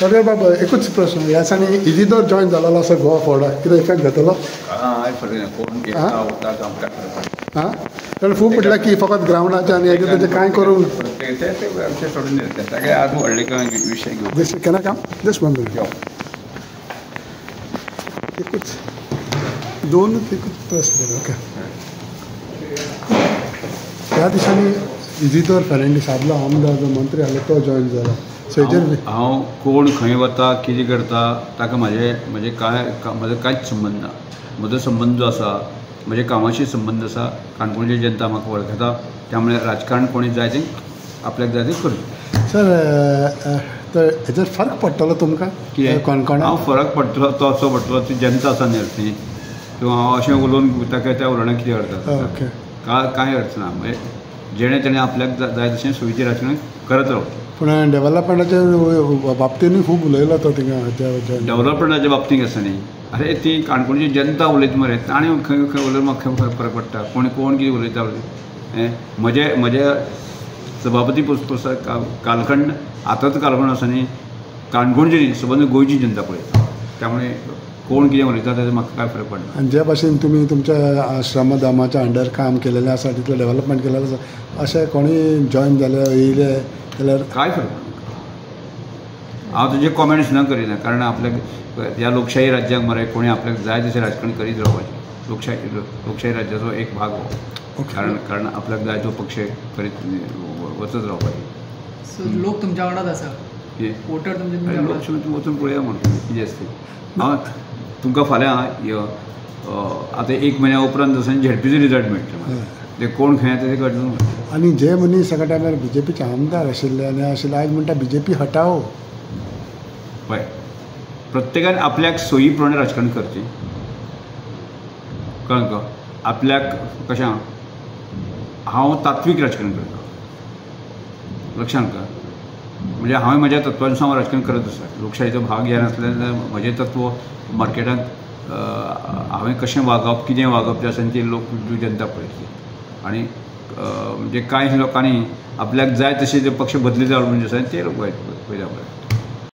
तर बाबा एकूच प्रश्न ह्या दिसांनी इजिदोर जॉईन जालेलो आसा गोवा फोर्डा कितें इफेक्ट जातलो? हां तर खूब म्हटल्यार की फकत ग्रावंडाचे आनी हेजे तेजे कांय करूंक ना केन्ना काम जस्ट वन मिनिट एकूच दोनूच एकूच प्रश्न ओके ह्या दिसांनी इजिदोर फेर्नांडीस आदलो आमदार जो मंत्री आसलो तो जॉईन जाला हांव कोण खंय वता कितें करता ताका म्हजे कांयच संबंद ना. म्हजो संबंद जो आसा म्हजे कामाशी संबंद आसा. काणकोणची जनता म्हाका वळखता त्यामुळे राजकारण कोणी जाय तें आपल्याक जाय तें करचें. सर हेचेर फरक पडटलो तुमकां कितें हांव फरक पडटलो तो असो पडटलो ती जनता आसा न्ही ती किंवा हांव अशें उलोवन ताका त्या उलोवण्याक कितें अर्थ कांय अर्थ ना. म्हणजे जेणे तेणें आपल्याक जाय तशें सुविधी राजकारण करत रावचें. पूण डेव्हलपमेंटाच्या बाबतींतूय खूब उलयलो तो थिंगा डेव्हलपमेंटाच्या बाबतींत आसा न्ही अरे ती काणकोणची जनता उलयता मरे ताणें खंय खंय उलयल्यार म्हाका खंय फरक पडटा. कोण कितें उलयता म्हजे सभापती पुस्तक कालखंड आतांच कालखंड आसा न्ही काणकोणची न्ही सबंद गोंयची जनता पळयता. त्यामुळे कोण कितें उलयता ताचो म्हाका कांय फरक पडना. आनी जे भाशेन तुमी तुमच्या श्रमधामाच्या अंडर काम केलेलें आसा तितलें डेव्हलपमेंट केलेलें आसा अशें कोणीय जॉईन जाले येयले जाल्यार कांय फरक पडना. हांव तुजे कॉमेंट्स न करिना कारण आपल्याक ह्या लोकशाही राज्यांक मरे कोणी आपल्याक जाय तशें राजकारण करीत रावपाचें. लोकशाही राज्याचो एक भाग हो कारण आपल्याक जाय तो पक्ष करीत वचत रावपाचें. लोक तुमच्या वांगडाच आसा वोटर तुमचे वचून पळया म्हणून कितें आसता. हांव तुमकां फाल्यां आतां 1 म्हयन्या उपरांत जसो झेडपीचो रिजल्ट मेळटलो ते कोण खंय तें कळटलें. आनी जे मनीस एका टायमार बीजेपीचे आमदार आशिल्ले आनी आयज म्हणटा बीजेपी हटाओ. पळय प्रत्येकान आपल्याक सोयी प्रमाणे राजकारण करचें कळ्ळें. आपल्याक कशें हांव तात्वीक राजकारण करता लक्षांत का. म्हणजे हांवें म्हज्या तत्वानुसार हांव राजकारण करत आसा. लोकशाहीचो भाग घेय नासलें म्हजें तत्व मार्केटांत हांवें कशें वागप कितें वागप जें आसा तें लोक जनता पळयतली. आनी म्हणजे कांय लोकांनी आपल्याक जाय तशें जे पक्ष बदली जावं म्हणजे आसा ते लोक पळयता पळय.